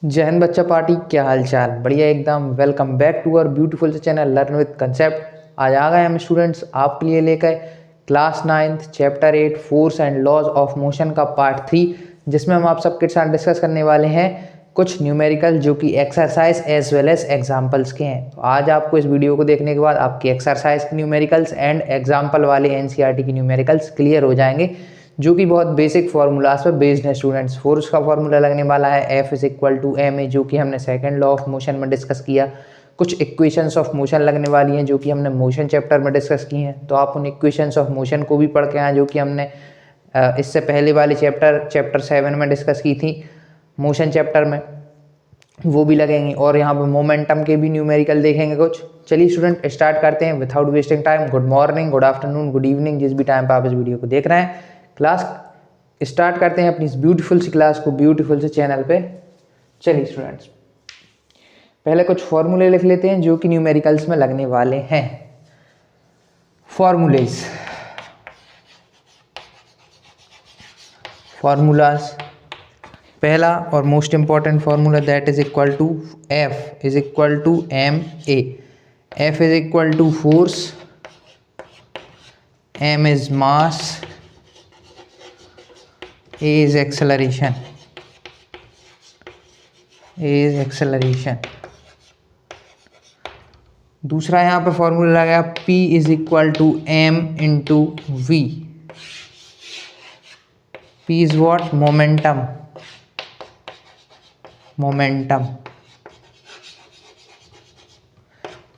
जय हिंद बच्चा पार्टी, क्या हाल चाल? बढ़िया एकदम। Welcome back to our beautiful से चैनल लर्न विद कंसेप्ट। आज आ गए हम स्टूडेंट्स आपके लिए लेकर class 9th chapter 8 force and laws of motion का पार्ट 3, जिसमें हम आप सबके साथ डिस्कस करने वाले हैं कुछ न्यूमेरिकल जो कि exercise as well as examples के हैं। तो आज आपको इस वीडियो को देखने के बाद आपकी एक्सरसाइज के न्यूमेरिकल्स एंड एग्जाम्पल वाले एनसीईआरटी की न्यूमेरिकल्स क्लियर हो जाएंगे, जो कि बहुत बेसिक फार्मूलाज पर बेस्ड है स्टूडेंट्स। फोर्स का फार्मूला लगने वाला है F = ma, जो कि हमने सेकंड लॉ ऑफ मोशन में डिस्कस किया। कुछ इक्वेशंस ऑफ मोशन लगने वाली हैं जो कि हमने मोशन चैप्टर में डिस्कस की हैं, तो आप उन इक्वेशंस ऑफ मोशन को भी पढ़ के आए जो कि हमने इससे पहले वाले चैप्टर 7 में डिस्कस की थी मोशन चैप्टर में, वो भी लगेंगे। और यहाँ पे मोमेंटम के भी न्यूमेरिकल देखेंगे कुछ। चलिए स्टूडेंट स्टार्ट करते हैं without wasting time. Good morning, good afternoon, good evening, जिस भी टाइम पर आप इस वीडियो को देख रहे हैं। क्लास स्टार्ट करते हैं अपनी इस ब्यूटीफुल सी क्लास को ब्यूटीफुल से चैनल पे। चलिए स्टूडेंट्स, पहले कुछ फॉर्मूले लिख लेते हैं जो कि न्यूमेरिकल्स में लगने वाले हैं। फॉर्मूलाज, पहला और most important formula that is equal to F = ma। F = force, m is mass, a is acceleration। दूसरा यहाँ पे फॉर्मूला लगाया P = m × v। P is what? Momentum.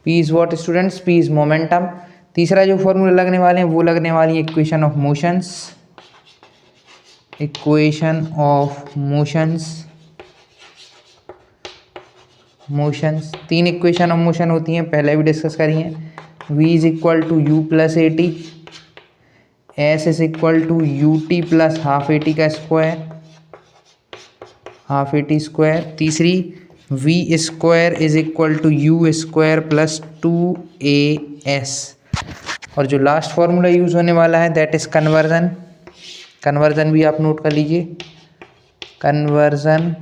P is what students? P is momentum. तीसरा जो formula लगने वाले हैं वो लगने वाली है इक्वेशन ऑफ मोशंस। तीन इक्वेशन ऑफ मोशन होती हैं, पहले भी डिस्कस करी हैं। V = u + at, S = ut + ½ at का स्क्वायर, ½ at स्क्वायर। तीसरी V² = u² + 2as। और जो लास्ट फार्मूला यूज़ होने वाला है दैट इज़ कन्वर्जन भी आप नोट कर लीजिए। Conversion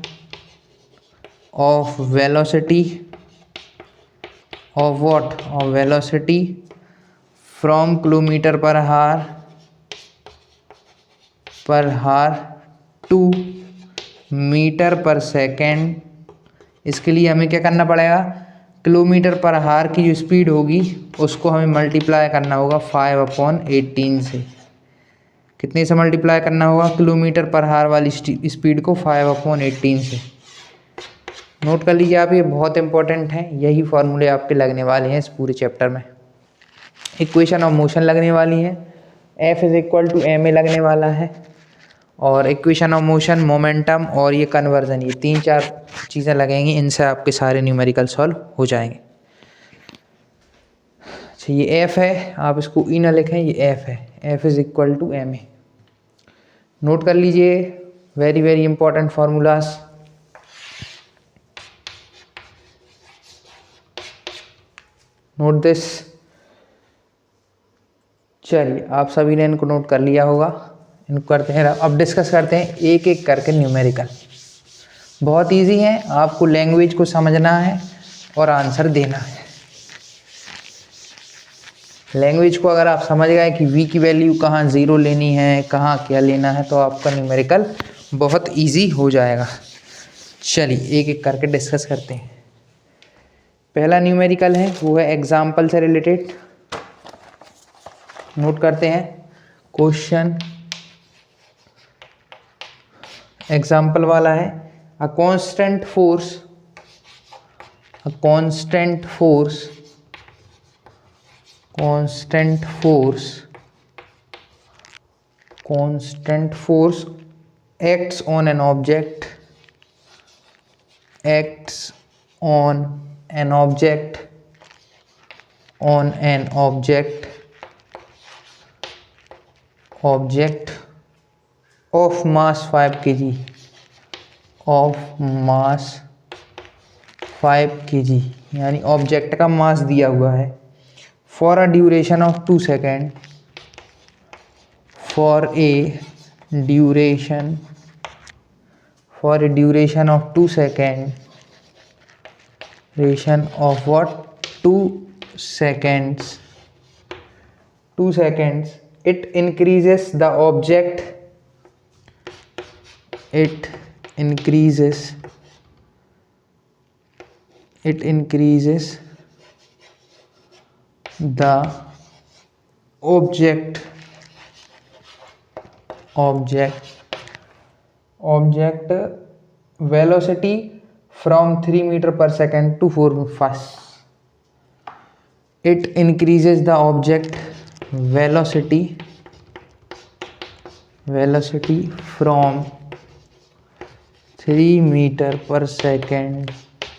of velocity of what? Of velocity from kilometre पर हार टू मीटर पर सेकेंड। इसके लिए हमें क्या करना पड़ेगा? किलोमीटर पर हार की जो स्पीड होगी उसको हमें मल्टीप्लाई करना होगा 5/18 से। कितने से मल्टीप्लाई करना होगा? किलोमीटर पर हार वाली स्पीड को 5/18 से। नोट कर लीजिए आप, ये बहुत इंपॉर्टेंट है। यही फॉर्मूले आपके लगने वाले हैं इस पूरे चैप्टर में। इक्वेशन ऑफ मोशन लगने वाली है, F = ma लगने वाला है, और इक्वेशन ऑफ मोशन, मोमेंटम और ये कन्वर्जन, ये 3-4 चीज़ें लगेंगी। इनसे आपके सारे न्यूमेरिकल सॉल्व हो जाएंगे। अच्छा, ये F है, आप इसको ई ना लिखें, ये F है। F = ma। नोट कर लीजिए, very very important formulas. Note this. चलिए, आप सभी ने इनको नोट कर लिया होगा। इनको करते हैं, अब डिस्कस करते हैं एक एक करके न्यूमेरिकल। बहुत इजी है, आपको लैंग्वेज को समझना है और आंसर देना है। लैंग्वेज को अगर आप समझ गए कि v की वैल्यू कहाँ 0 लेनी है, कहाँ क्या लेना है, तो आपका न्यूमेरिकल बहुत इजी हो जाएगा। चलिए एक एक करके डिस्कस करते हैं। पहला न्यूमेरिकल है वो है एग्जाम्पल से रिलेटेड। नोट करते हैं क्वेश्चन, एग्जाम्पल वाला है। A constant force acts on an object of mass 5 kg, यानी ऑब्जेक्ट का मास दिया हुआ है। For a duration of 2 second, for a duration of 2 seconds, duration of what, 2 seconds, 2 seconds, it increases the object, it increases the object velocity from 3 meter per second to 4 fast. It increases the object velocity from 3 meter per second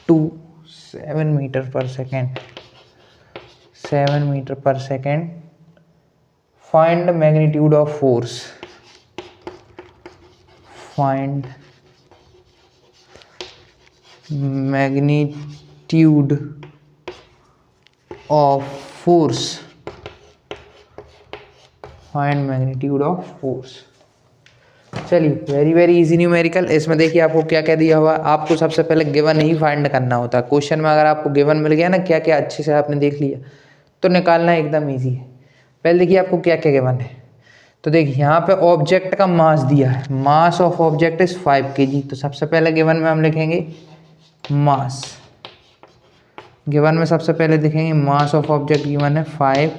to 7 meter per second. Find magnitude of force. Find magnitude of force. Find magnitude of force. चलिए, very very easy numerical. इसमें देखिए आपको क्या क्या दिया हुआ है। आपको सबसे पहले गिवन ही फाइंड करना होता है। क्वेश्चन में अगर आपको गिवन मिल गया ना, क्या क्या अच्छे से आपने देख लिया, तो निकालना एकदम इजी है। पहले देखिए आपको क्या क्या गिवन है। तो देखिए यहाँ पे ऑब्जेक्ट का मास दिया है, mass of object is 5 kg। तो सबसे पहले गिवन में हम लिखेंगे मास। गिवन में सबसे पहले देखेंगे मास ऑफ ऑब्जेक्ट गिवन है 5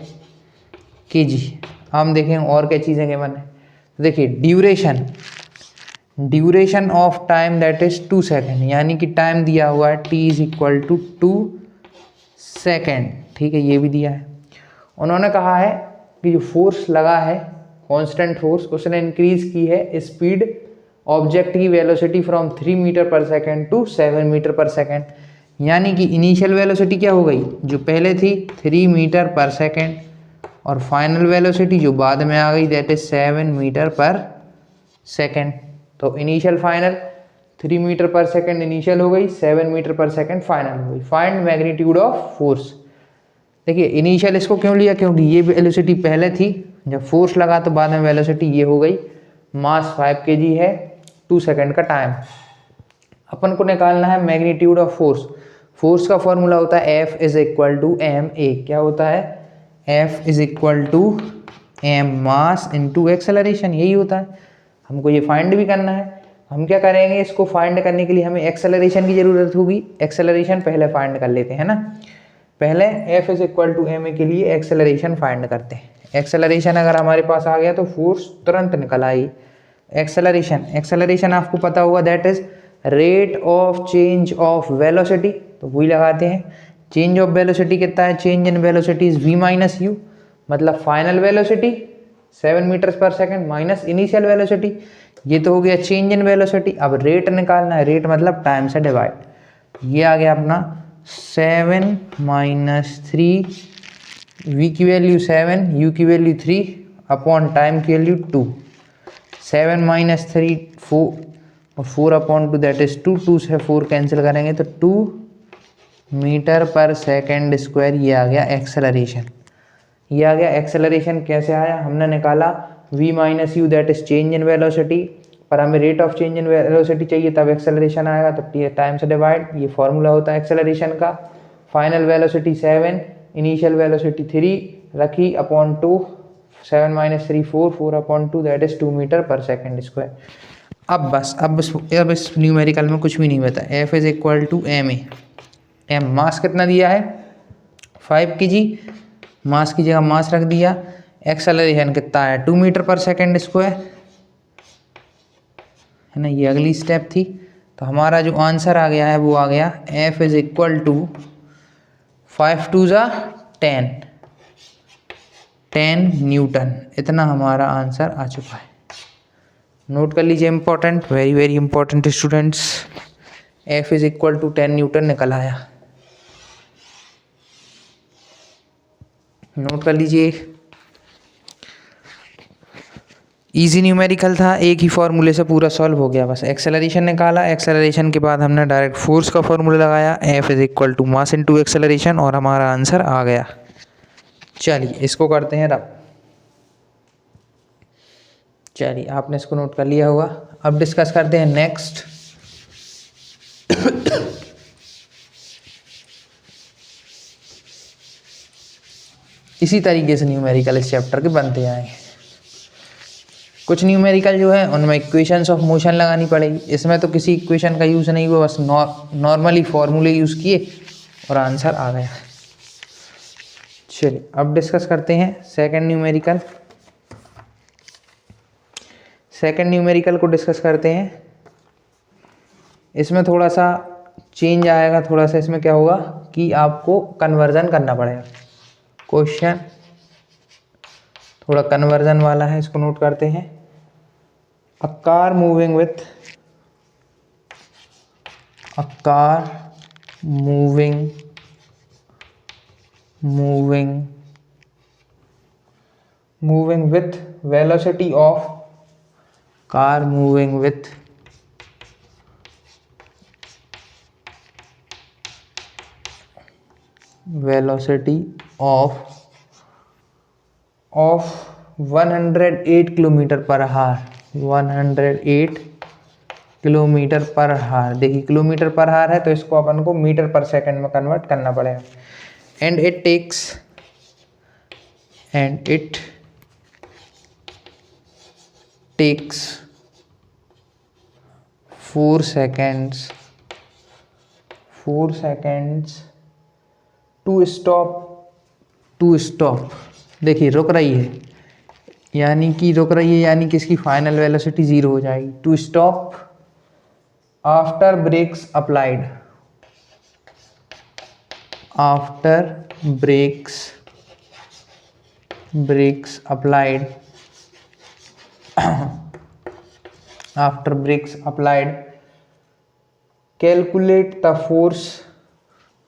kg। हम देखेंगे और क्या चीज़ें गिवन है। देखिए duration of time that is 2 second, यानी कि टाइम दिया हुआ है t is equal to 2 second. ठीक है, ये भी दिया है। उन्होंने कहा है कि जो फोर्स लगा है, कांस्टेंट फोर्स, उसने इंक्रीज की है स्पीड ऑब्जेक्ट की velocity from 3 metre per second to 7 metre per second. यानी कि इनिशियल वेलोसिटी क्या हो गई, जो पहले थी 3 मीटर पर सेकेंड, और फाइनल वेलोसिटी जो बाद में आ गई that is 7 metre per second. तो initial final 3 metre per second initial हो गई, 7 मीटर पर सेकेंड फाइनल हो गई। Find magnitude of force. देखिए इनिशियल इसको क्यों लिया, क्योंकि ये वेलोसिटी पहले थी, जब फोर्स लगा तो बाद में वेलोसिटी ये हो गई। मास 5 kg है, 2 सेकेंड का टाइम। अपन को निकालना है मैग्नीट्यूड ऑफ फोर्स। फोर्स का फॉर्मूला होता है F is equal to M a. क्या होता है, F is equal to m mass into acceleration, यही होता है। हमको ये फाइंड भी करना है। हम क्या करेंगे, इसको फाइंड करने के लिए हमें एक्सेलरेशन की ज़रूरत होगी। एक्सेलरेशन पहले फाइंड कर लेते हैं ना। पहले F is equal to M a के लिए एक्सेलरेशन फाइंड करते हैं। एक्सेलरेशन अगर हमारे पास आ गया तो फोर्स तुरंत निकल आई। एक्सेलरेशन आपको पता होगा that is rate of change of velocity, तो वही लगाते हैं। चेंज ऑफ वेलोसिटी कितना है, change in velocity is v minus you, मतलब फाइनल वेलोसिटी 7 मीटर्स पर सेकेंड माइनस इनिशियल वेलोसिटी। ये तो हो गया चेंज इन वेलोसिटी। अब रेट निकालना है, रेट मतलब टाइम से डिवाइड। ये आ गया अपना 7 माइनस 3, v की वैल्यू 7, u की वैल्यू 3 अपॉन टाइम की वैल्यू 2। 7 माइनस 3 4 और 4 अपॉन 2 दैट इज 2। 2 से 4 कैंसिल करेंगे तो 2 मीटर पर सेकेंड स्क्वायर। ये आ गया एक्सेलरेशन। ये आ गया एक्सेलरेशन। कैसे आया, हमने निकाला v minus you that is change in velocity, पर हमें rate of change in velocity चाहिए, तब एक्सेलरेशन आएगा, तो टाइम से डिवाइड। ये फॉर्मूला होता है एक्सेलरेशन का। फाइनल वेलोसिटी 7, इनिशियल वेलोसिटी 3 रखी upon 2, 7 minus 3 4, 4 upon 2 that is 2 metre per second square. अब बस अब इस न्यूमेरिकल में कुछ भी नहीं बता। F is equal to M A. M mass कितना दिया है 5 kg, मास की जगह मास रख दिया। एक्सेलरेशन कितना है 2 मीटर पर सेकेंड स्क्वायर, है ना। ये अगली स्टेप थी। तो हमारा जो आंसर आ गया है वो आ गया F इज इक्वल टू 5 2 ज़ा 10 न्यूटन। इतना हमारा आंसर आ चुका है। नोट कर लीजिए, important, very very important students. F is equal to 10 newton निकल आया। नोट कर लीजिए, इजी न्यूमेरिकल था, एक ही फॉर्मूले से पूरा सॉल्व हो गया। बस एक्सेलरेशन निकाला, एक्सेलरेशन के बाद हमने डायरेक्ट फोर्स का फॉर्मूला लगाया, F is equal to mass into acceleration, और हमारा आंसर आ गया। चलिए इसको करते हैं रब। चलिए आपने इसको नोट कर लिया होगा। अब डिस्कस करते हैं नेक्स्ट। इसी तरीके से न्यूमेरिकल इस चैप्टर के बनते जाएंगे। कुछ न्यूमेरिकल जो है उनमें इक्वेशंस ऑफ मोशन लगानी पड़ेगी। इसमें तो किसी इक्वेशन का यूज़ नहीं हुआ, बस नॉर्मली फॉर्मूले यूज़ किए और आंसर आ गया। चलिए अब डिस्कस करते हैं सेकंड न्यूमेरिकल। सेकंड न्यूमेरिकल को डिस्कस करते हैं। इसमें थोड़ा सा चेंज आएगा, थोड़ा सा इसमें क्या होगा कि आपको कन्वर्जन करना पड़ेगा। क्वेश्चन थोड़ा कन्वर्जन वाला है, इसको नोट करते हैं। A car moving with velocity of 108 kilometre per hour. 108 kilometre per hour. देखिए किलोमीटर पर आवर है तो इसको अपन को मीटर पर सेकंड में कन्वर्ट करना पड़ेगा। And it takes 4 seconds to stop. देखिए रुक रही है, यानी कि इसकी फाइनल वेलोसिटी 0 हो जाएगी। To stop after brakes applied. Calculate the force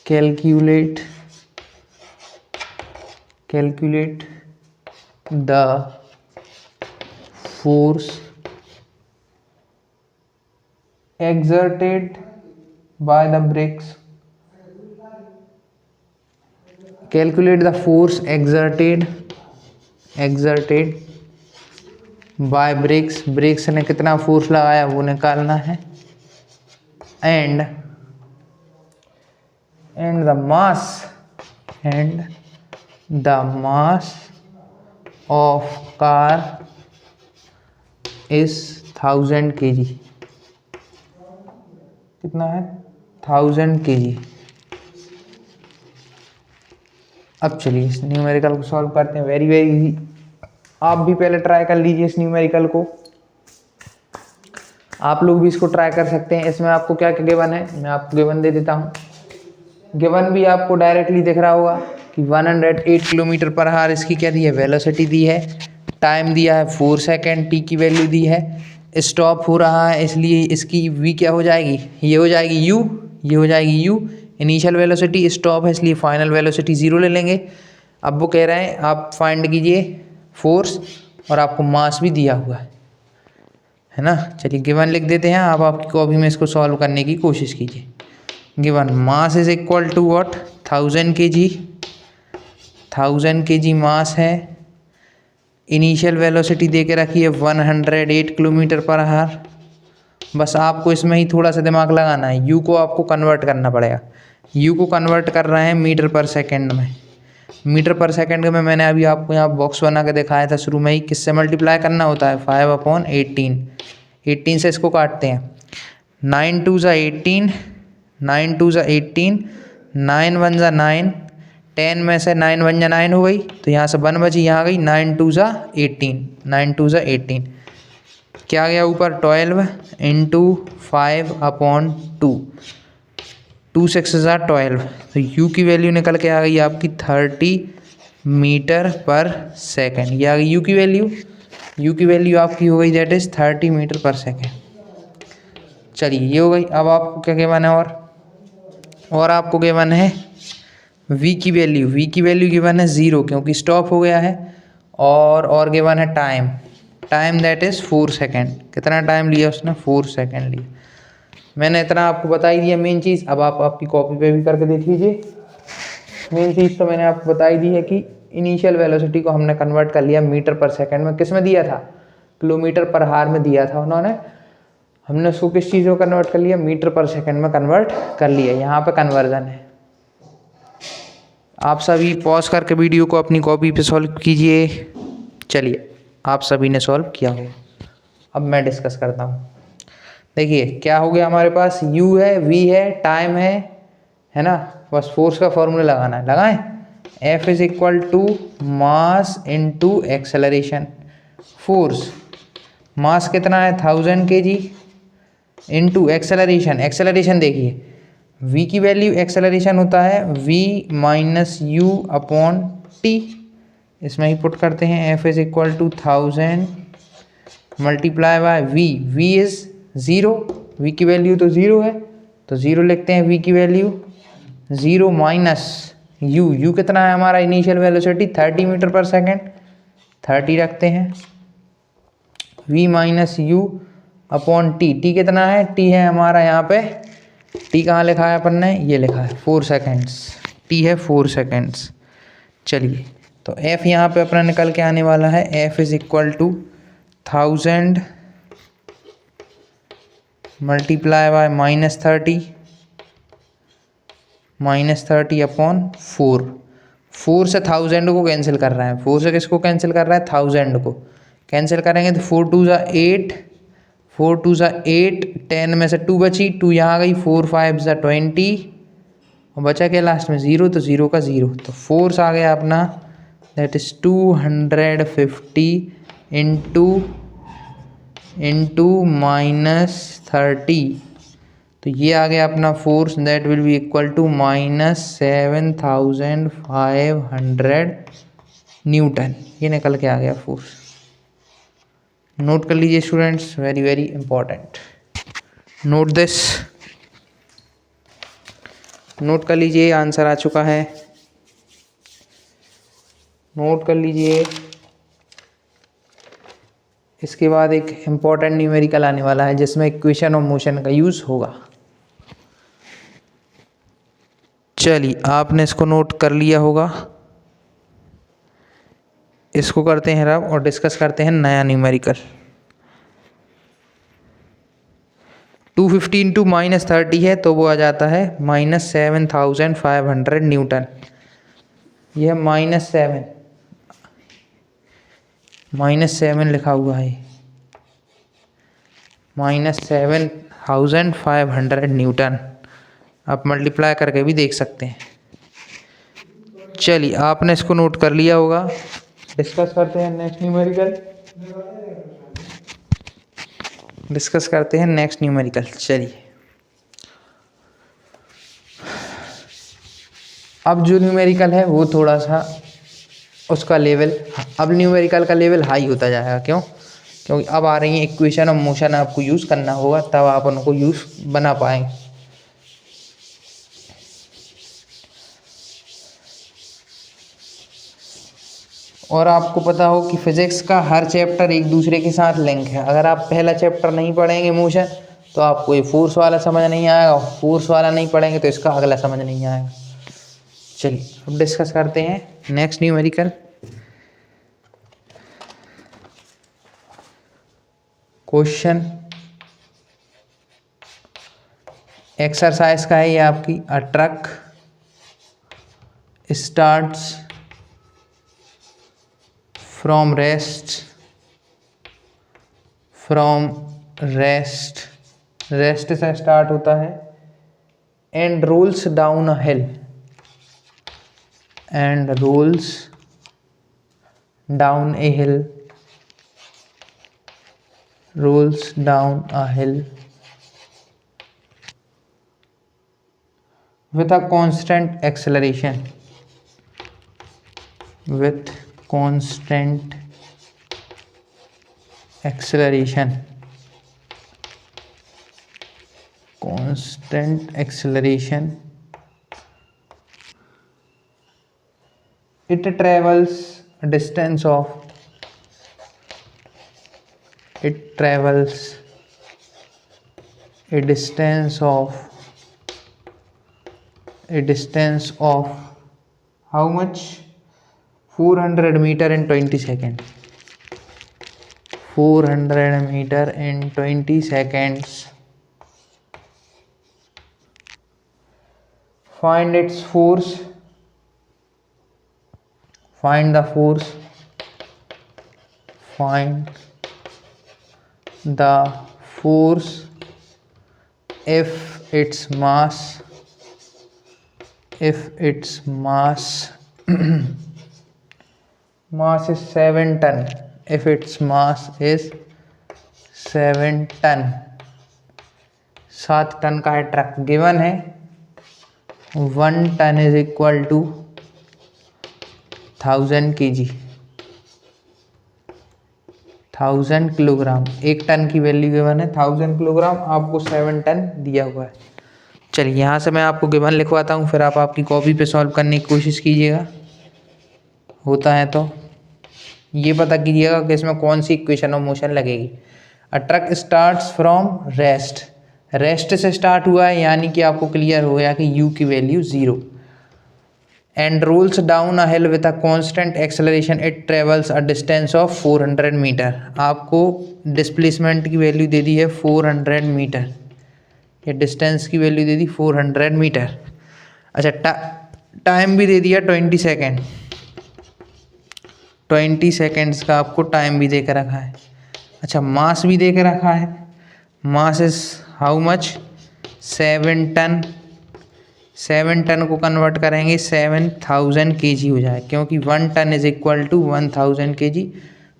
exerted by the brakes brakes ने कितना फोर्स लगाया वो निकालना है। And the mass of car is 1000 kg। कितना है? 1000 kg। अब चलिए इस न्यूमेरिकल को सॉल्व करते हैं। Very very easy. आप भी पहले ट्राई कर लीजिए इस न्यूमेरिकल को, आप लोग भी इसको ट्राई कर सकते हैं। इसमें आपको क्या क्या गिवन है, मैं आपको गिवन दे देता हूँ। गिवन भी आपको डायरेक्टली दिख रहा होगा कि 108 किलोमीटर पर आवर इसकी क्या दी है, वेलोसिटी दी है। टाइम दिया है 4 सेकेंड, टी की वैल्यू दी है। स्टॉप हो रहा है इसलिए इसकी वी क्या हो जाएगी, ये हो जाएगी यू, ये हो जाएगी यू। इनिशियल वेलोसिटी, स्टॉप है इसलिए फाइनल वेलोसिटी 0 ले लेंगे। अब वो कह रहे हैं आप फाइंड कीजिए फोर्स, और आपको मास भी दिया हुआ है ना। चलिए गिवन लिख देते हैं, आप आपकी कॉपी में इसको सॉल्व करने की कोशिश कीजिए। Given mass is equal to what, 1000 kg। 1000 kg mass है। इनिशियल वेलोसिटी दे के रखी है 108 किलोमीटर पर आवर। बस आपको इसमें ही थोड़ा सा दिमाग लगाना है। यू को आपको कन्वर्ट करना पड़ेगा। यू को कन्वर्ट कर रहे हैं मीटर पर सेकंड में। मीटर पर सेकंड में मैंने अभी आपको यहाँ बॉक्स बना के दिखाया था शुरू में ही। किससे मल्टीप्लाई करना होता है, 5/18। 18 से इसको काटते हैं। 9 2 ज़ा 18, 9 2 ज़ा 18, 9 1 ज़ा 9, 10 में से 9 1 ज़ा 9 हो गई, तो यहाँ से 1 बची, यहाँ गई 9 2 ज़ा 18, 9 2 ज़ा 18। क्या गया ऊपर, 12 इंटू 5/2, 2 6 ज़ा 12। तो यू की वैल्यू निकल के आ गई आपकी 30 मीटर पर सेकेंड। ये आ गई यू की वैल्यू। यू की वैल्यू आपकी हो गई that is 30 metre per second. चलिए ये हो गई। अब आपको क्या गिवन है, और आपको गिवन है v की वैल्यू। v की वैल्यू गिवन है 0 क्योंकि स्टॉप हो गया है। और गिवन है टाइम दैट इज़ 4 सेकेंड। कितना टाइम लिया उसने, 4 सेकेंड लिया। मैंने इतना आपको बता ही दिया मेन चीज़। अब आप आपकी कॉपी पे भी करके देख लीजिए। मेन चीज़ तो मैंने आपको बताई दी है कि इनिशियल वेलोसिटी को हमने कन्वर्ट कर लिया मीटर पर सेकंड में। किस में दिया था, किलोमीटर पर आवर में दिया था उन्होंने। हमने उसको किस चीज़ में कन्वर्ट कर लिया, मीटर पर सेकंड में कन्वर्ट कर लिया। यहाँ पे कन्वर्जन है। आप सभी पॉज करके वीडियो को अपनी कॉपी पे सॉल्व कीजिए। चलिए, आप सभी ने सॉल्व किया हो, अब मैं डिस्कस करता हूँ। देखिए क्या हो गया हमारे पास, u है, v है, टाइम है ना। बस फोर्स का फॉर्मूला लगाना है, लगाएं। F is equal to mass into acceleration. Force mass कितना है 1000 kg इंटू एक्सेलरेशन। एक्सेलरेशन देखिए v की वैल्यू एक्सेलरेशन होता है v minus u upon t. इसमें ही पुट करते हैं, F is equal to 1000 multiply by v is 0, v की वैल्यू तो 0 है तो 0 लिखते हैं, v की वैल्यू 0 माइनस u कितना है हमारा initial velocity 30 metre per second, 30 रखते हैं, v minus u upon T कितना है, t है हमारा यहाँ पे, t कहाँ लिखा है अपन ने, ये लिखा है 4 सेकेंड्स, t है 4 सेकेंड्स। चलिए तो f यहाँ पे अपना निकल के आने वाला है, f is equal to 1000 multiply by minus 30 upon 4 से 1000 को कैंसिल कर रहा है, 4 से किसको कैंसिल कर रहा है, 1000 को कैंसिल करेंगे तो 4 2 ज़ा 8, 4 2 ज़ा 8, 10 में से 2 बची, 2 यहाँ गई, 4 5 ज़ा 20 और बचा क्या लास्ट में 0, तो 0 का 0, तो फोर्स आ गया अपना दैट इज 250 इंटू -30, तो ये आ गया अपना force that will be equal to -7500 newton. ये निकल के आ गया फोर्स। नोट कर लीजिए students, very very important, note this, note कर लीजिए, आंसर आ चुका है, नोट कर लीजिए। इसके बाद एक इम्पॉर्टेंट न्यूमेरिकल आने वाला है जिसमें इक्वेशन ऑफ मोशन का यूज़ होगा। चलिए आपने इसको नोट कर लिया होगा, इसको करते हैं रब और डिस्कस करते हैं नया न्यूमेरिकल। 250 इंटू -30 है तो वो आ जाता है -7500 न्यूटन। यह -7 लिखा हुआ है, -7500 न्यूटन। आप मल्टीप्लाई करके भी देख सकते हैं। चलिए आपने इसको नोट कर लिया होगा, डिस्कस करते हैं नेक्स्ट न्यूमेरिकल, डिस्कस करते हैं नेक्स्ट न्यूमेरिकल। चलिए अब जो न्यूमेरिकल है वो थोड़ा सा उसका लेवल, अब न्यूमेरिकल का लेवल हाई होता जाएगा। क्यों? क्योंकि अब आ रही है इक्वेशन ऑफ मोशन, आपको यूज़ करना होगा तब आप उनको यूज़ बना पाएंगे। और आपको पता हो कि फिजिक्स का हर चैप्टर एक दूसरे के साथ लिंक है। अगर आप पहला चैप्टर नहीं पढ़ेंगे मोशन तो आपको ये फोर्स वाला समझ नहीं आएगा, फोर्स वाला नहीं पढ़ेंगे तो इसका अगला समझ नहीं आएगा। चलिए अब डिस्कस करते हैं नेक्स्ट न्यूमेरिकल। क्वेश्चन एक्सरसाइज का है ये आपकी। A truck starts from rest से स्टार्ट होता है and rolls down a hill, rolls down a hill with a constant acceleration, it travels a distance of 400 meter in 20 seconds. 400 meter in 20 seconds. Find its force. Find the force. Find the force if its mass mass is 7 ton. If its mass is 7 ton, 7 ton का है truck, given है 1 ton is equal to 1000 kg, 1000 kilogram. 1 ton की value given है 1000 kilogram, आपको 7 ton दिया हुआ है। चलिए यहाँ से मैं आपको गिवन लिखवाता हूँ, फिर आप आपकी कॉपी पे सॉल्व करने की कोशिश कीजिएगा। होता है तो ये पता कीजिएगा कि इसमें कौन सी इक्वेशन ऑफ मोशन लगेगी। A truck starts from rest, rest से स्टार्ट हुआ है, यानी कि आपको क्लियर हो गया कि u की value 0। And rolls down a hill with a constant acceleration, it travels a distance of 400 metre. आपको डिस्प्लेसमेंट की वैल्यू दे दी है 400 मीटर, या डिस्टेंस की वैल्यू दे दी 400 मीटर। अच्छा, टाइम भी दे दिया 20 सेकेंड, 20 सेकेंड्स का आपको टाइम भी दे के रखा है। अच्छा, मास भी दे के रखा है, mass is how much 7 ton. 7 ton को कन्वर्ट करेंगे 7000 kg हो जाए, क्योंकि 1 ton is equal to 1000 kg।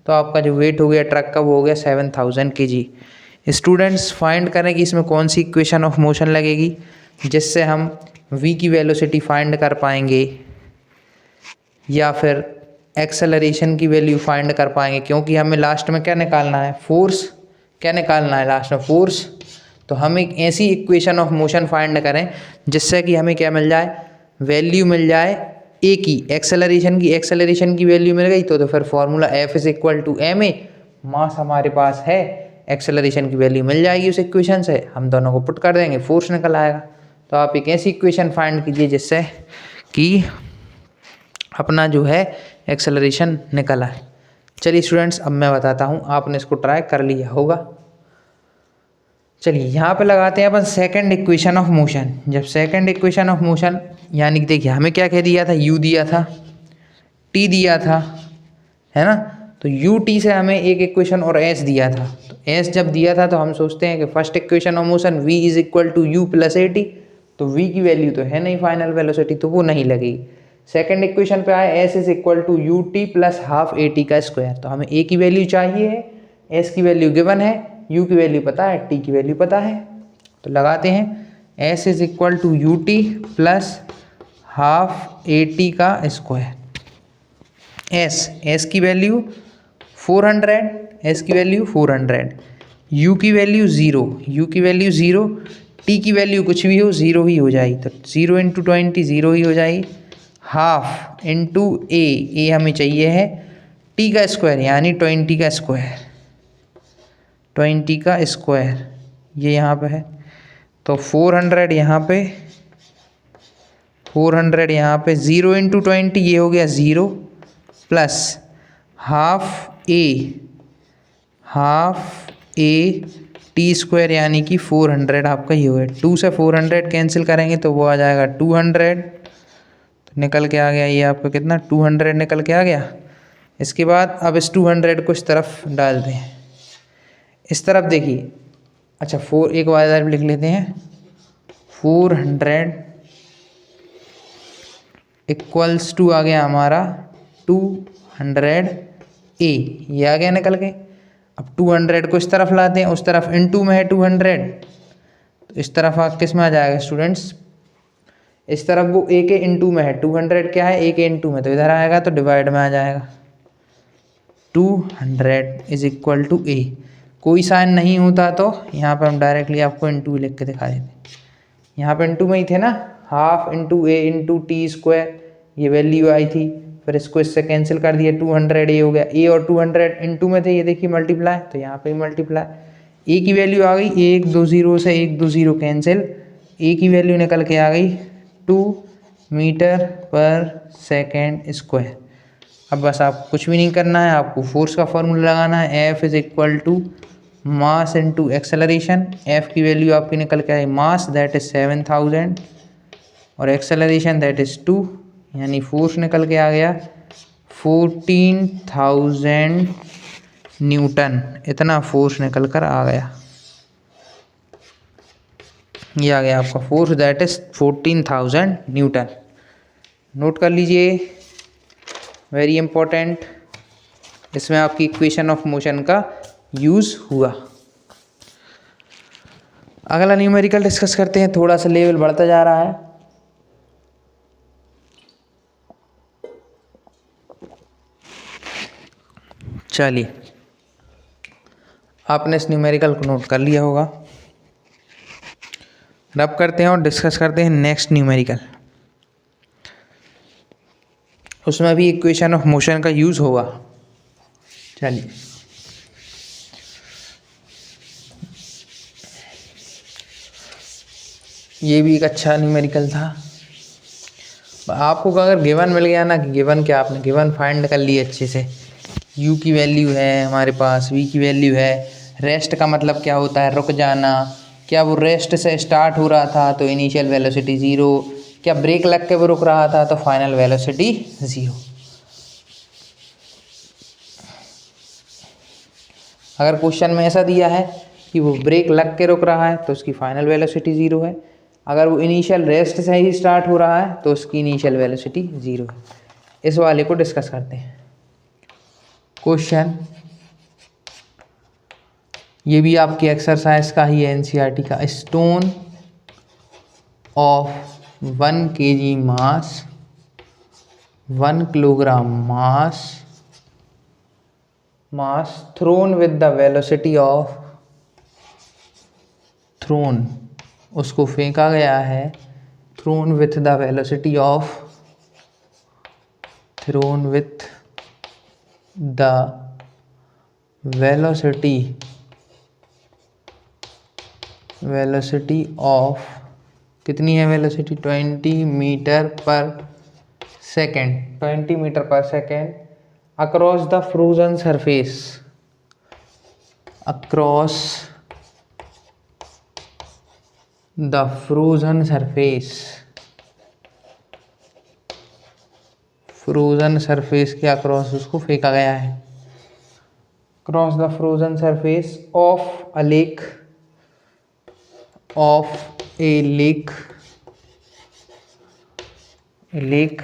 तो आपका जो वेट हो गया ट्रक का वो हो गया 7000 kg। स्टूडेंट्स फाइंड करें कि इसमें कौन सी इक्वेशन ऑफ मोशन लगेगी जिससे हम v की वेलोसिटी फाइंड कर पाएंगे, या फिर एक्सेलरेशन की वैल्यू फाइंड कर पाएंगे, क्योंकि हमें लास्ट में क्या निकालना है, फोर्स। क्या निकालना है लास्ट में, फोर्स। तो हम एक ऐसी इक्वेशन ऑफ मोशन फाइंड करें जिससे कि हमें क्या मिल जाए, वैल्यू मिल जाए ए की, एक्सेलरेशन की वैल्यू मिल गई तो फिर formula F is equal to ma। Mass हमारे पास है, एक्सेलरेशन की वैल्यू मिल जाएगी उस इक्वेशन से, हम दोनों को पुट कर देंगे, फोर्स निकल आएगा। तो आप एक ऐसी इक्वेशन फाइंड कीजिए जिससे कि अपना जो है एक्सेलरेशन निकल आए। चलिए स्टूडेंट्स, अब मैं बताता हूँ, आपने इसको ट्राई कर लिया होगा। चलिए यहाँ पे लगाते हैं अपन सेकंड इक्वेशन ऑफ मोशन। जब सेकंड इक्वेशन ऑफ मोशन, यानी कि देखिए हमें क्या कह दिया था, u दिया था, t दिया था, है ना। तो u t से हमें एक इक्वेशन और s दिया था। तो s जब दिया था तो हम सोचते हैं कि first equation of motion v is equal to u plus a t। तो v की वैल्यू तो है नहीं फाइनल वेलोसिटी, तो वो नहीं लगेगी। सेकंड इक्वेशन पे आए s is equal to u t plus half a t का स्क्वायर। तो हमें a की वैल्यू चाहिए है, s की वैल्यू गिवन है, u की वैल्यू पता है, t की वैल्यू पता है। तो लगाते हैं s is equal to u t plus half a t का स्क्वायर। s की वैल्यू 400, s की वैल्यू 400, u की वैल्यू 0, u की वैल्यू 0, t की वैल्यू कुछ भी हो 0 ही हो जाएगी। तो 0 इंटू 20 0 ही हो जाएगी। हाफ इंटू ए हमें चाहिए है टी का स्क्वायर, यानी 20 का स्क्वायर, 20 का स्क्वायर ये यहाँ पे है। तो 400 यहाँ पे, 400 यहाँ पे, 0 इंटू 20 ये हो गया 0, plus half a T square यानी कि 400 आपका ये हो गया। 2 से 400 कैंसिल करेंगे तो वो आ जाएगा 200, तो निकल के आ गया ये आपका कितना, 200 निकल के आ गया। इसके बाद अब इस 200 को इस तरफ डाल दें, इस तरफ देखिए। अच्छा, एक बार लिख लेते हैं, 400 इक्वल्स टू आ गया हमारा 200 ए, ये आ गया निकल के। अब 200 को इस तरफ लाते हैं, उस तरफ इनटू में है 200, तो इस तरफ किस में आ जाएगा स्टूडेंट्स, इस तरफ वो ए के इनटू में है, 200 क्या है, ए के इनटू में, तो इधर आएगा तो डिवाइड में आ जाएगा। 200 इज इक्वल टू ए, कोई साइन नहीं होता तो यहाँ पर हम डायरेक्टली आपको इनटू लिख के दिखा देते। यहाँ पे इनटू में ही थे ना, हाफ इंटू ए इंटू टी स्क्वायर, ये वैल्यू आई थी, फिर इसको इससे कैंसिल कर दिया, 200 ए हो गया। ए और 200 इनटू में थे, ये देखिए मल्टीप्लाई, तो यहाँ पे मल्टीप्लाई। ए की वैल्यू आ गई 1 2 0 से 1 2 0 कैंसिल, ए की वैल्यू निकल के आ गई 2 मीटर पर सेकेंड स्क्वायर। अब बस आपको कुछ भी नहीं करना है, आपको फोर्स का फॉर्मूला लगाना है, F is equal to mass into acceleration. F की वैल्यू आपकी निकल के आई मास दैट इज 7000 और एक्सेलरेशन दैट इज 2, यानी फोर्स निकल के आ गया 14,000 न्यूटन। इतना फोर्स निकल कर आ गया, ये आ गया आपका force that is 14,000 Newton. Note कर लीजिए, वेरी इंपॉर्टेंट, इसमें आपकी इक्वेशन ऑफ मोशन का यूज हुआ। अगला न्यूमेरिकल डिस्कस करते हैं, थोड़ा सा लेवल बढ़ता जा रहा है। चलिए, आपने इस न्यूमेरिकल को नोट कर लिया होगा। रब करते हैं और डिस्कस करते हैं नेक्स्ट न्यूमेरिकल। उसमें भी इक्वेशन ऑफ मोशन का यूज होगा। चलिए, ये भी एक अच्छा न्यूमेरिकल था। आपको अगर गिवन मिल गया ना कि गिवन क्या, आपने गिवन फाइंड कर ली अच्छे से, u की वैल्यू है हमारे पास, v की वैल्यू है, रेस्ट का मतलब क्या होता है, रुक जाना, क्या वो रेस्ट से स्टार्ट हो रहा था तो इनिशियल वेलोसिटी 0, क्या ब्रेक लग के वो रुक रहा था तो फाइनल वेलोसिटी 0। अगर क्वेश्चन में ऐसा दिया है कि वो ब्रेक लग के रुक रहा है तो उसकी फाइनल वेलोसिटी 0 है, अगर वो इनिशियल रेस्ट से ही स्टार्ट हो रहा है तो उसकी इनिशियल वेलोसिटी 0 है। इस वाले को डिस्कस करते हैं। क्वेश्चन, ये भी आपकी एक्सरसाइज का ही है, एनसीईआरटी का। Stone of 1 kg mass, 1 kilogram mass thrown with the velocity of, thrown उसको फेंका गया है, thrown with the velocity of, thrown with the velocity of, कितनी है velocity, 20 metre per second, 20 metre per second across the frozen surface, across the frozen surface, frozen surface के अक्रॉस उसको फेंका गया है, cross the frozen surface of a lake, of a lake, lake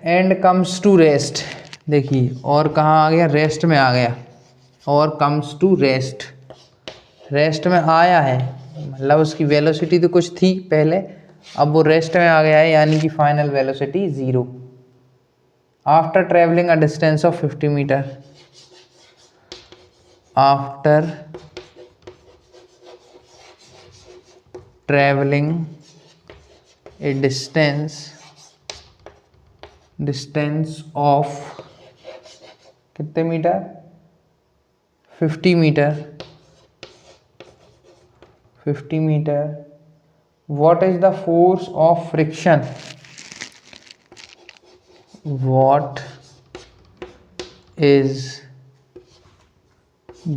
and comes to rest. देखिए, और कहाँ आ गया, रेस्ट में आ गया, और कम्स टू रेस्ट, रेस्ट में आया है, मतलब उसकी वेलोसिटी तो कुछ थी पहले, अब वो रेस्ट में आ गया है, यानी कि final velocity 0। After travelling a distance of 50 metre, after travelling a distance of कितने metre, 50 metre, 50 metre, what is the force of friction, what is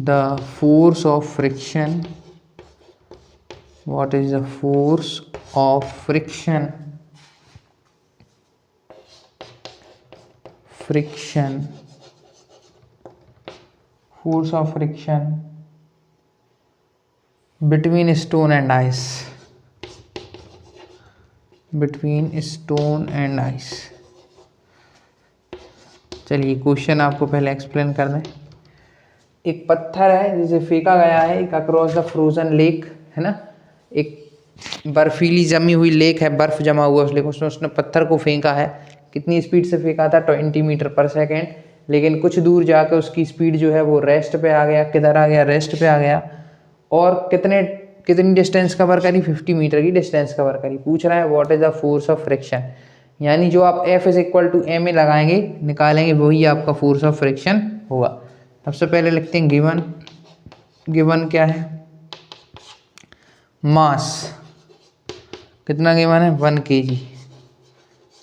the force of friction, what is the force of friction, force of friction between stone and ice, between stone and ice। चलिए, question आपको पहले explain कर दें। एक पत्थर है जिसे फेंका गया है एक अक्रॉस द फ्रोजन लेक, है ना, एक बर्फीली जमी हुई लेक है, बर्फ जमा हुआ उस लेक, उसने पत्थर को फेंका है। कितनी स्पीड से फेंका था, 20 मीटर पर सेकेंड, लेकिन कुछ दूर जाकर उसकी स्पीड जो है वो रेस्ट पे आ गया। किधर आ गया, रेस्ट पे आ गया। और कितनी डिस्टेंस कवर करी, 50 मीटर की डिस्टेंस कवर करी। पूछ रहा है what is the force of friction, यानी जो आप F is equal to M लगाएंगे, निकालेंगे, वही आपका फोर्स ऑफ फ्रिक्शन होगा। सबसे पहले लिखते हैं गिवन क्या है, मास कितना गिवन है, 1 kg,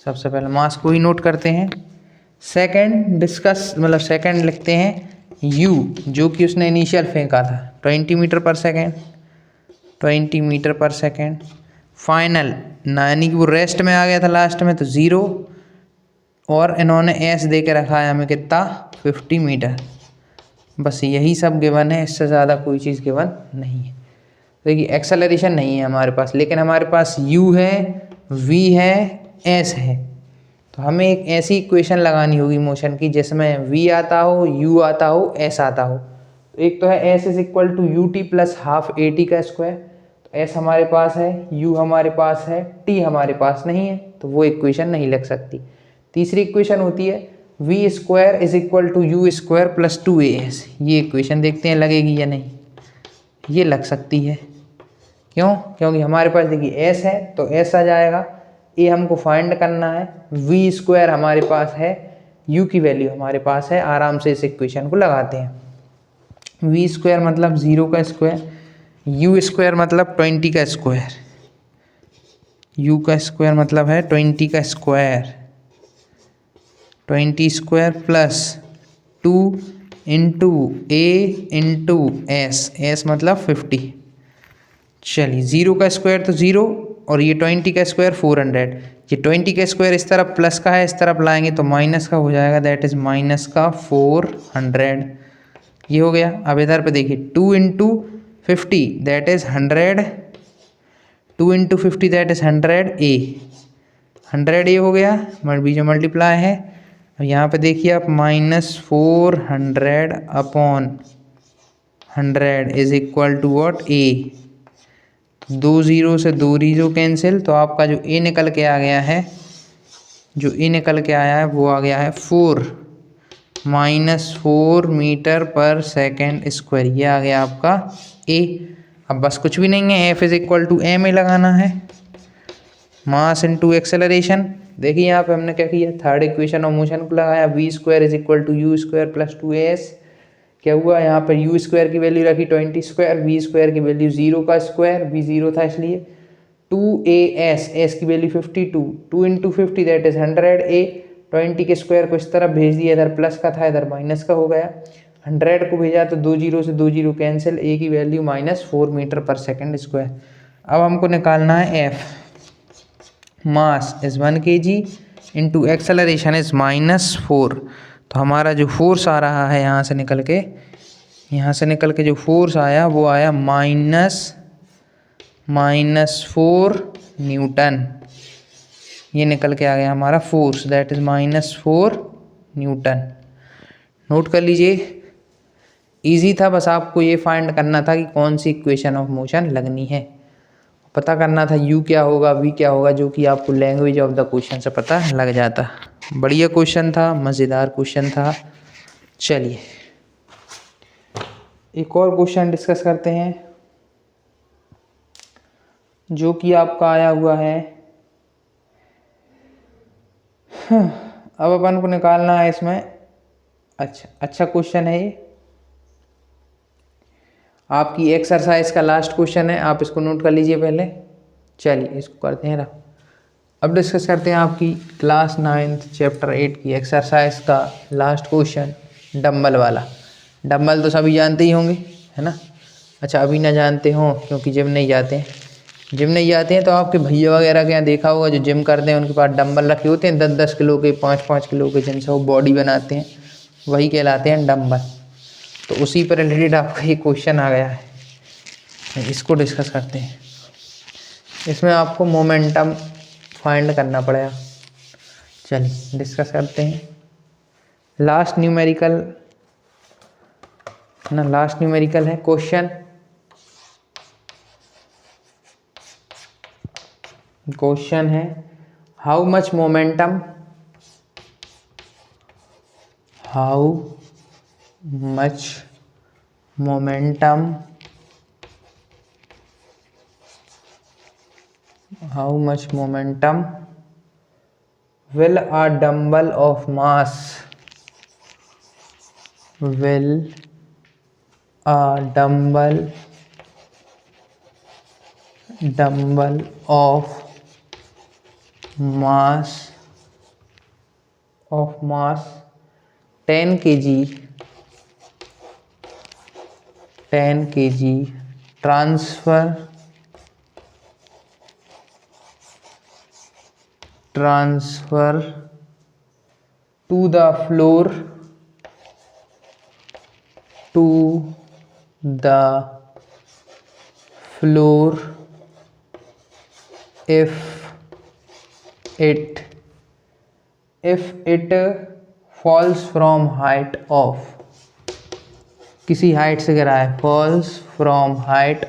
सबसे पहले मास को ही नोट करते हैं। सेकंड डिस्कस मतलब सेकंड लिखते हैं यू, जो कि उसने इनिशियल फेंका था 20 metre per second, 20 metre per second. Final यानी कि वो रेस्ट में आ गया था लास्ट में, तो 0, और इन्होंने एस दे के रखा है हमें कितना 50 मीटर। बस यही सब गिवन है, इससे ज़्यादा कोई चीज़ गिवन नहीं है। देखिए एक्सेलरेशन नहीं है हमारे पास, लेकिन हमारे पास u है, v है, s है। तो हमें एक ऐसी इक्वेशन लगानी होगी मोशन की जिसमें v आता हो, u आता हो, s आता हो। तो एक तो है s is equal to u t plus half a t का स्क्वायर। तो s हमारे पास है, u हमारे पास है, t हमारे पास नहीं है, तो वो इक्वेशन नहीं लग सकती। तीसरी इक्वेशन होती है v square is equal to you square plus 2as। ये इक्वेशन देखते हैं लगेगी या नहीं। ये लग सकती है। क्यों? क्योंकि हमारे पास देखिए s है तो s आ जाएगा, a हमको फाइंड करना है, v स्क्वायर हमारे पास है, u की वैल्यू हमारे पास है। आराम से इस इक्वेशन को लगाते हैं। v स्क्वायर मतलब 0 का स्क्वायर, u स्क्वायर मतलब 20 का स्क्वायर, u का स्क्वायर मतलब है 20 का square, 20 square plus 2 into a into s मतलब 50। चलिए 0 का स्क्वायर तो 0 और ये 20 का स्क्वायर 400। ये 20 का स्क्वायर इस तरफ प्लस का है, इस तरफ लाएंगे तो माइनस का हो जाएगा, दैट इज माइनस का 400। ये हो गया। अब इधर पे देखिए 2 into 50 that is 100, 2 into 50 that is 100 100 ए हो गया, बीच में मल्टीप्लाई है। अब यहाँ पे देखिए आप -400 upon 100 is equal to what a. 2 0 से 2 जीरो कैंसिल, तो आपका जो ए निकल के आ गया है, जो ए निकल के आया है वो आ गया है 4 मीटर पर सेकेंड स्क्वायर। ये आ गया आपका ए। अब बस कुछ भी नहीं है, F is equal to M a लगाना है, मास इनटू एक्सेलरेशन। देखिए यहाँ पे हमने क्या किया, थर्ड इक्वेशन ऑफ मोशन को लगाया, v square is equal to you square plus 2as। क्या हुआ, यहाँ पर यू स्क्वायर की वैल्यू रखी 20 स्क्वायर, वी स्क्वायर की वैल्यू 0 का स्क्वायर, वी 0 था इसलिए 2as, एस की value 52, 2 into 50 that is 100a। 20 के स्क्वायर को इस तरफ भेज दिया, इधर प्लस का था इधर माइनस का हो गया, 100 को भेजा तो 2 जीरो से 2 जीरो कैंसिल, ए की value -4 metre per second square. अब हमको निकालना है F, mass is 1 kg into acceleration is -4। तो हमारा जो फोर्स आ रहा है यहाँ से निकल के जो फोर्स आया वो आया -4 न्यूटन। ये निकल के आ गया हमारा force, that is -4 Newton. Note कर लीजिए, इजी था, बस आपको ये फाइंड करना था कि कौन सी इक्वेशन ऑफ मोशन लगनी है, पता करना था u क्या होगा, v क्या होगा, जो कि आपको लैंग्वेज ऑफ द क्वेश्चन से पता लग जाता। बढ़िया क्वेश्चन था, मज़ेदार क्वेश्चन था। चलिए एक और क्वेश्चन डिस्कस करते हैं, जो कि आपका आया हुआ है। अब अपन को निकालना है इसमें, अच्छा क्वेश्चन है ये, आपकी एक्सरसाइज का लास्ट क्वेश्चन है, आप इसको नोट कर लीजिए पहले। चलिए इसको करते हैं ना। अब डिस्कस करते हैं आपकी क्लास 9th चैप्टर 8 की एक्सरसाइज का लास्ट क्वेश्चन, डंबल वाला। डंबल तो सभी जानते ही होंगे, है ना। अच्छा अभी ना जानते हो क्योंकि जिम नहीं जाते हैं, तो आपके भैया वगैरह के यहाँ देखा होगा जो जिम करते हैं उनके पास डंबल रखे होते हैं 10-10 किलो के, 5-5 किलो के, जिनसे वो बॉडी बनाते हैं, वही कहलाते हैं डंबल। तो उसी पर रिलेटेड आपका ये क्वेश्चन आ गया है, इसको डिस्कस करते हैं। इसमें आपको मोमेंटम फाइंड करना पड़ेगा। चलिए डिस्कस करते हैं। लास्ट न्यूमेरिकल है क्वेश्चन है how much momentum will a dumbbell of mass of mass 10 kg transfer to the floor if it falls from height of, किसी हाइट से गिरा है, falls from height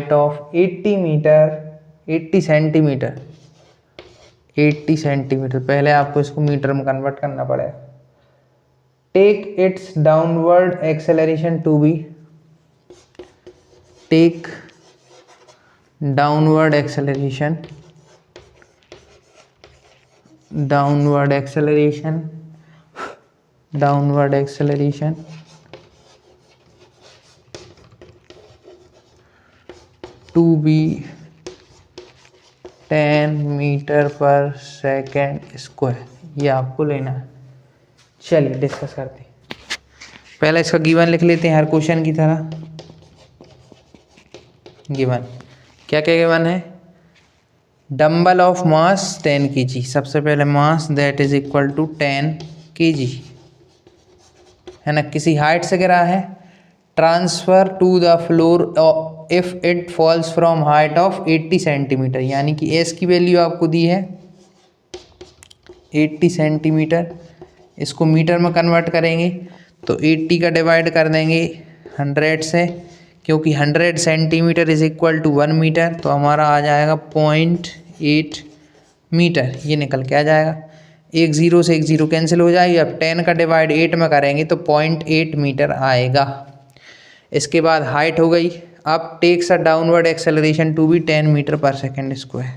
of 80 metre 80 centimetre 80 centimetre. पहले आपको इसको metre में convert करना पड़ेगा। Take its downward acceleration to be, take downward acceleration to be 10 metre per second square, ये आपको लेना है। चलिए डिस्कस करते हैं। पहले इसका गिवन लिख लेते हैं हर क्वेश्चन की तरह। गिवन क्या क्या गिवन है? डंबल ऑफ मास 10 kg, सबसे पहले mass that is equal to 10 kg, है ना, किसी हाइट से गिरा है। Transfer to the floor if it falls from height of 80 centimetre, यानी कि एस की वैल्यू आपको दी है 80 सेंटीमीटर। इसको मीटर में कन्वर्ट करेंगे तो 80 का डिवाइड कर देंगे 100 से, क्योंकि 100 centimetre is equal to 1 metre, तो हमारा आ जाएगा 0.8 मीटर। ये निकल के आ जाएगा। एक ज़ीरो से एक ज़ीरो कैंसिल हो जाएगी। अब 10 का डिवाइड 8 में करेंगे तो 0.8 मीटर आएगा। इसके बाद हाइट हो गई। अब takes a downward acceleration to be 10 metre per second square,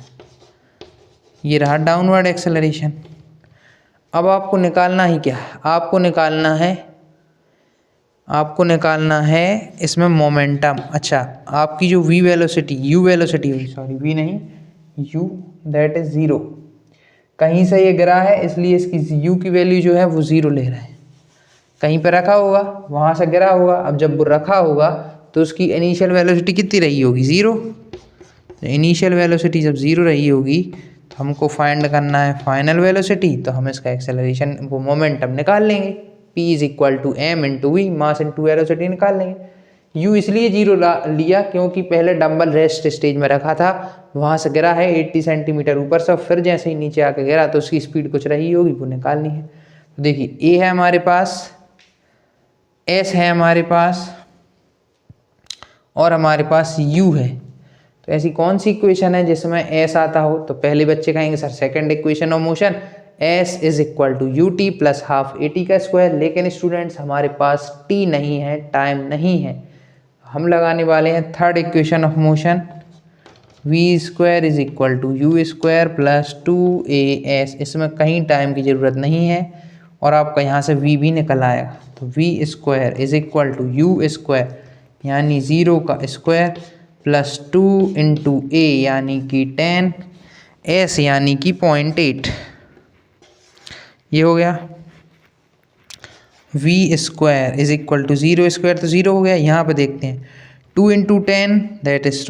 ये रहा डाउनवर्ड एक्सेलरेशन। अब आपको निकालना ही क्या है? आपको निकालना है इसमें मोमेंटम। अच्छा, आपकी जो वी वेलोसिटी हुई, सॉरी वी नहीं, यू दैट इज 0, कहीं से ये गिरा है इसलिए इसकी यू की वैल्यू जो है वो 0 ले रहे हैं। कहीं पे रखा होगा, वहाँ से गिरा होगा। अब जब वो रखा होगा तो उसकी इनिशियल वेलोसिटी कितनी रही होगी? 0। तो इनिशियल वेलोसिटी जब 0 रही होगी तो हमको फाइंड करना है फाइनल वेलोसिटी। तो हम इसका एक्सेलरेशन वो मोमेंटम निकाल लेंगे। P is equal to m into v, mass into velocity निकाल लेंगे। U इसलिए 0 लिया क्योंकि पहले डंबल रेस्ट स्टेज में रखा था, वहाँ से गिरा है 80 सेंटीमीटर ऊपर से, फिर जैसे ही नीचे आके गिरा तो उसकी स्पीड कुछ रही होगी, वो निकालनी है। तो देखिए A है हमारे पास, S है हमारे पास, और हमारे पास U है। तो ऐसी कौन सी इक्वेशन है जिसमें S आता हो? तो पहले बच्चे कहेंगे sir second equation of motion, S is equal to u t plus half AT का स्क्वायर। लेकिन स्टूडेंट्स हमारे पास T नहीं है, टाइम नहीं है। हम लगाने वाले हैं third equation of motion, V square is equal to you square plus 2AS। इसमें कहीं टाइम की ज़रूरत नहीं है और आपका यहाँ से V भी निकल आएगा। तो V square is equal to you square यानी 0 का स्क्वायर प्लस 2 इंटू A यानी कि 10, S यानी कि 0.8, ये हो गया। V square is equal to 0 square तो 0 हो गया। यहाँ पे देखते हैं 2 इंटू 10 दैट इज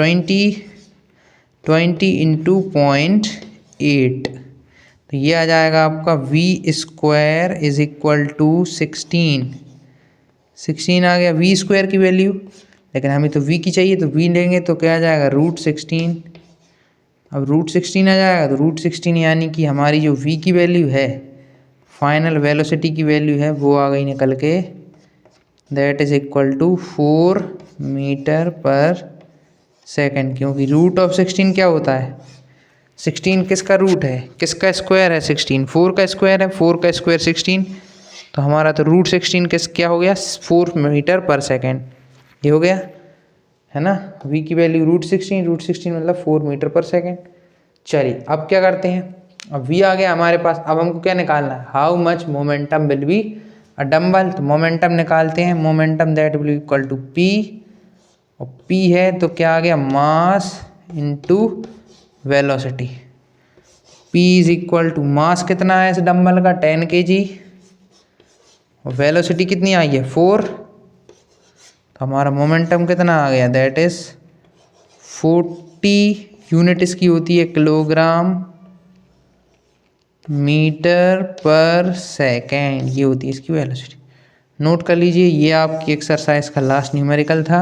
20 इंटू 0.8, तो ये आ जाएगा आपका V square is equal to 16 आ गया V स्क्वायर की वैल्यू। लेकिन हमें तो V की चाहिए, तो V लेंगे तो क्या आ जाएगा √16। अब √16 आ जाएगा तो √16 यानी कि हमारी जो V की वैल्यू है, फाइनल वेलोसिटी की वैल्यू है, वो आ गई निकल के, that is equal to 4 metre per second. क्योंकि √16 क्या होता है? 16 किसका रूट है, किसका स्क्वायर है? 16 4 का स्क्वायर है, 4 का स्क्वायर 16। तो हमारा तो √16 क्या हो गया? 4 मीटर पर सेकेंड, ये हो गया, है ना। V की वैल्यू √16 मतलब 4 मीटर पर सेकेंड। चलिए अब क्या करते हैं, अब V आ गया हमारे पास। अब हमको क्या निकालना है? How much momentum will be a dumbbell. तो मोमेंटम निकालते हैं। Momentum that will equal to P और P है तो क्या आ गया, mass into velocity. P is equal to mass कितना है इस डंबल का, 10 kg, और वेलोसिटी कितनी आई है 4, तो हमारा मोमेंटम कितना आ गया, दैट इज 40, यूनिट इसकी होती है किलोग्राम मीटर पर सेकेंड, ये होती है इसकी वेलोसिटी। नोट कर लीजिए, ये आपकी एक्सरसाइज का लास्ट न्यूमेरिकल था।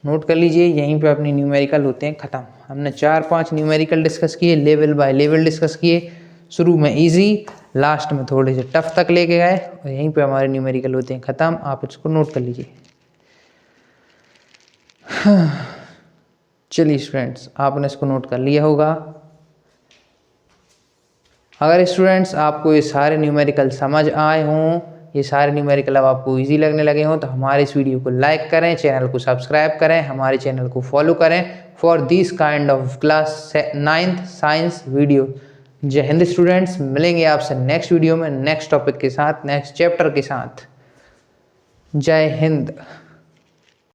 नोट कर लीजिए, यहीं पे अपनी न्यूमेरिकल होते हैं ख़त्म। हमने 4-5 न्यूमेरिकल डिस्कस किए, लेवल बाय लेवल डिस्कस किए। शुरू में इजी, लास्ट में थोड़े से टफ तक लेके गए, और यहीं पे हमारे न्यूमेरिकल होते हैं ख़त्म। आप इसको नोट कर लीजिए। चलिए स्टूडेंट्स, आपने इसको नोट कर लिया होगा। अगर स्टूडेंट्स आपको ये सारे न्यूमेरिकल समझ आए हों, ये सारे न्यूमेरिकल अब आपको इजी लगने लगे हों, तो हमारे इस वीडियो को लाइक करें, चैनल को सब्सक्राइब करें, हमारे चैनल को फॉलो करें for this kind of class 9th science video. जय हिंद स्टूडेंट्स, मिलेंगे आपसे नेक्स्ट वीडियो में नेक्स्ट टॉपिक के साथ, नेक्स्ट चैप्टर के साथ। जय हिंद।